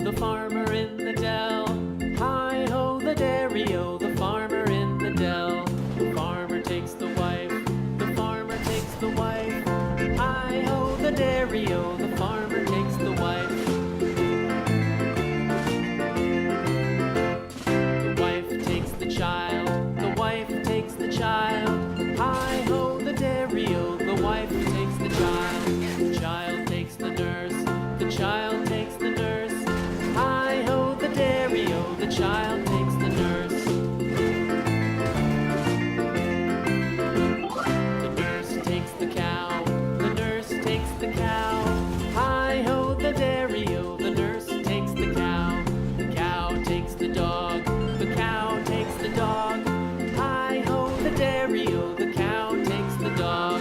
the farmer in the dell. Hi-ho, the dairy-o, the farmer in the dell. The farmer takes the wife, the farmer takes the wife. Hi-ho, the dairy-o, the farmer takes the wife. The wife takes the child, the wife takes the child. Hi-ho, the dairy-o, the wife takes the child. The child takes the nurse, the child takes the nurse. Hi-ho, the dairy-o, the child takes the nurse. The nurse takes the cow, the nurse takes the cow. Hi-ho, the dairy-o, the nurse takes the cow. The cow takes the dog, the cow takes the dog. Hi-ho, the dairy-o, the cow takes the dog.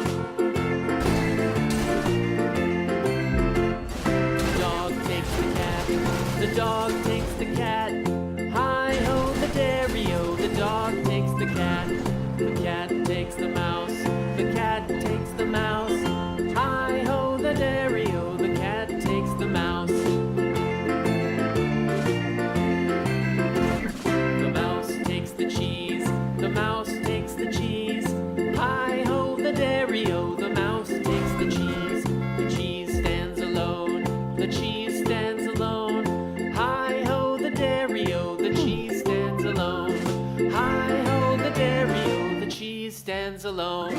The dog takes the cat. Hi-ho, the dairy-o, the dog takes the cat. The cat takes the mouse, the cat takes the mouse. Hi-ho, the dairy-o, the cat takes the mouse. The mouse takes the cheese, the mouse takes the cheese. Hi-ho, the dairy-o, the mouse takes the cheese. The cheese stands alone, the cheese stands alone. Hi-ho, the dairy-o, the cheese stands alone. Hi-ho, the dairy-o, the cheese stands alone.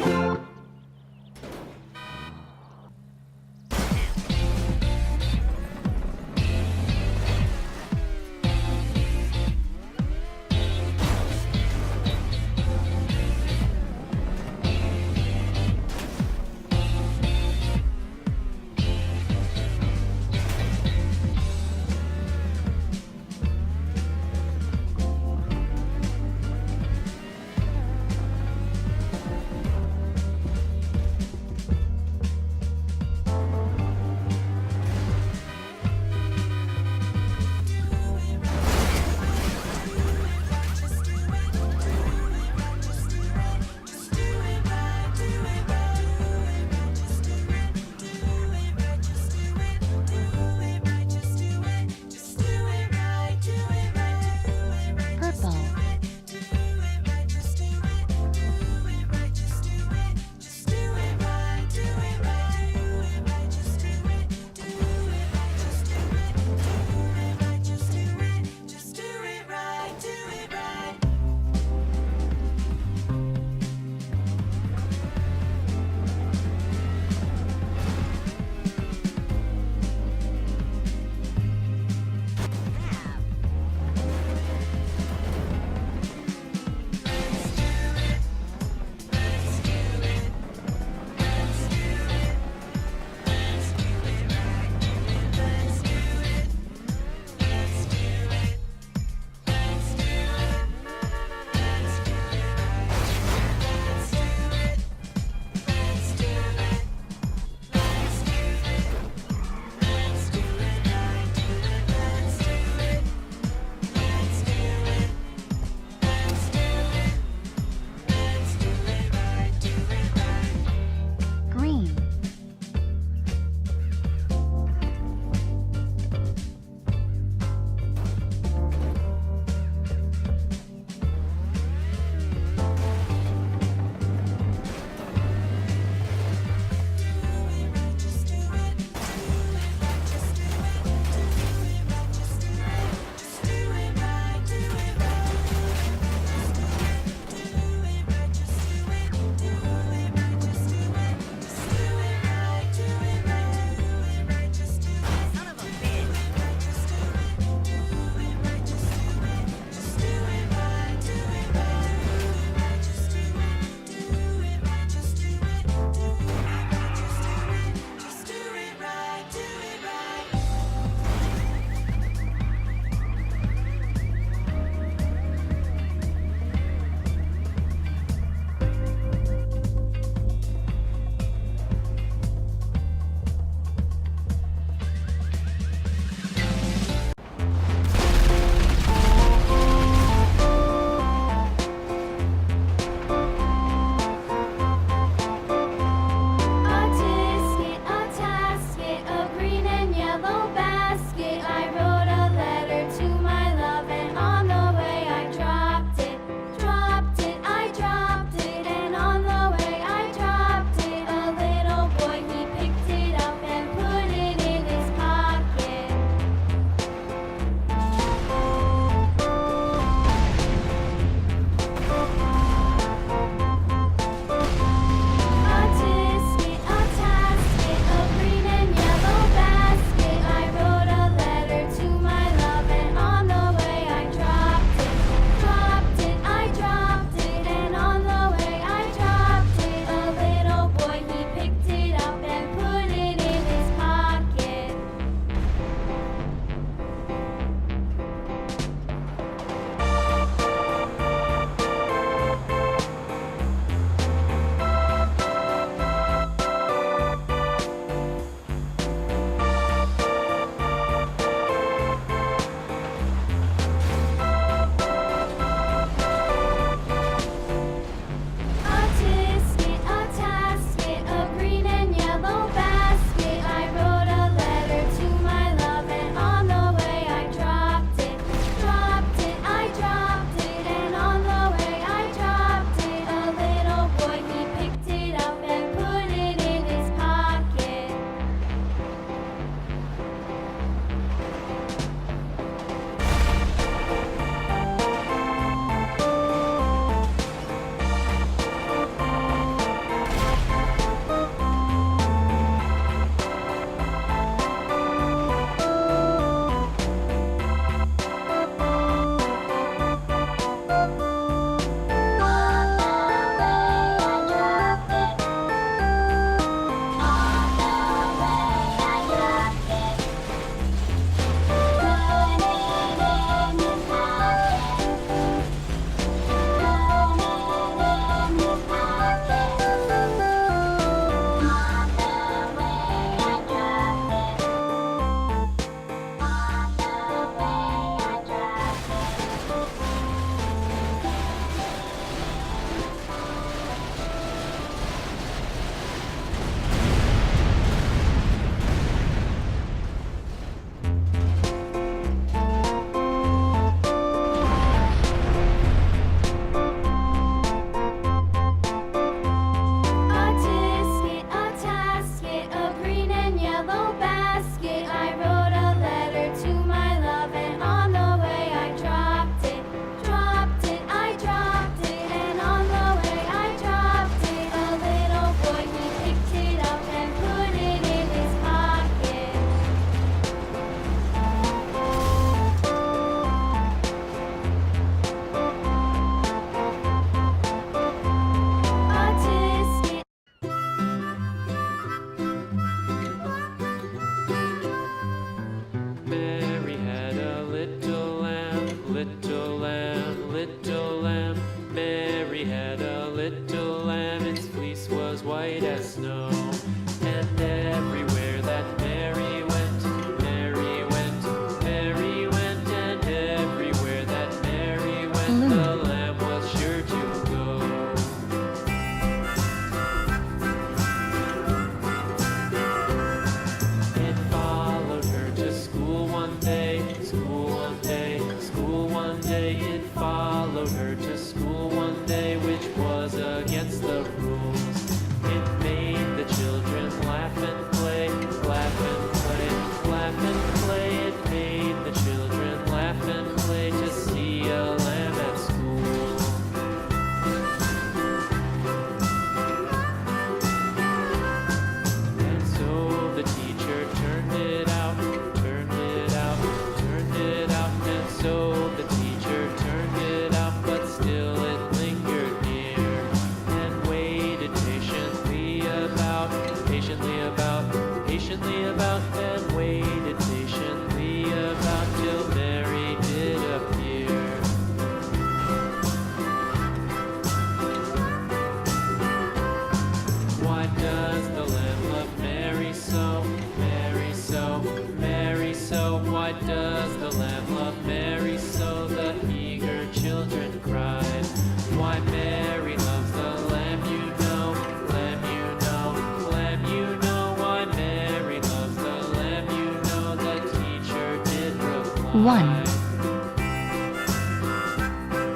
1,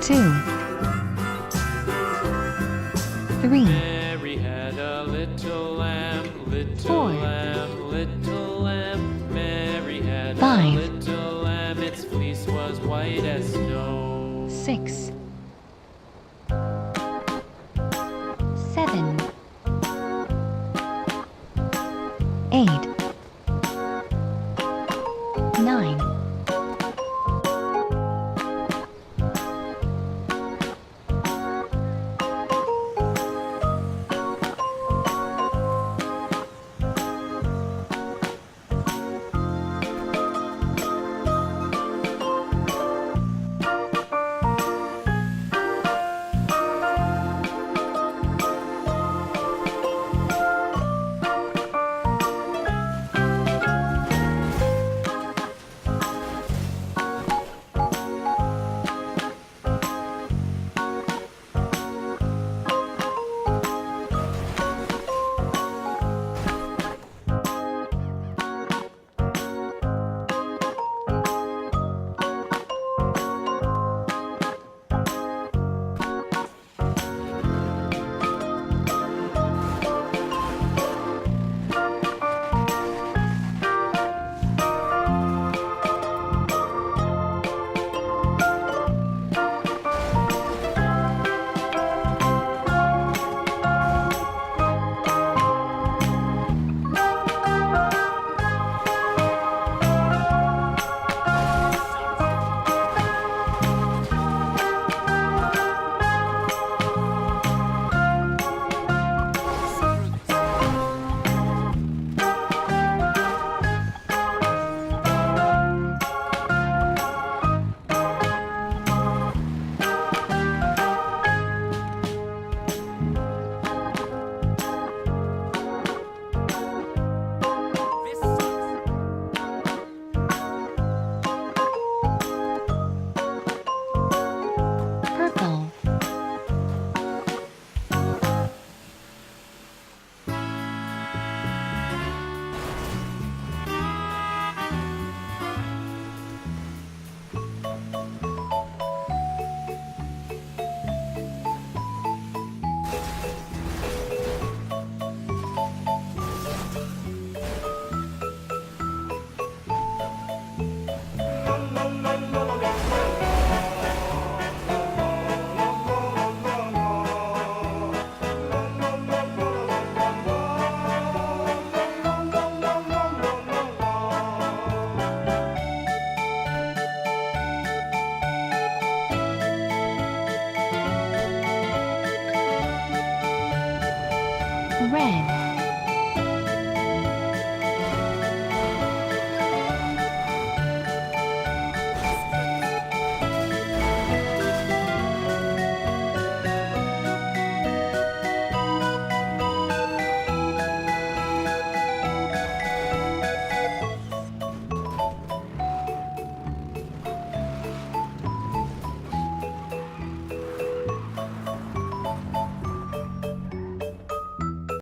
2, 3, Mary had a little lamb, little 4, lamb, little lamb. Mary had 5, a little lamb, its fleece was white as snow. 6, 7, 8, 9, purple, red,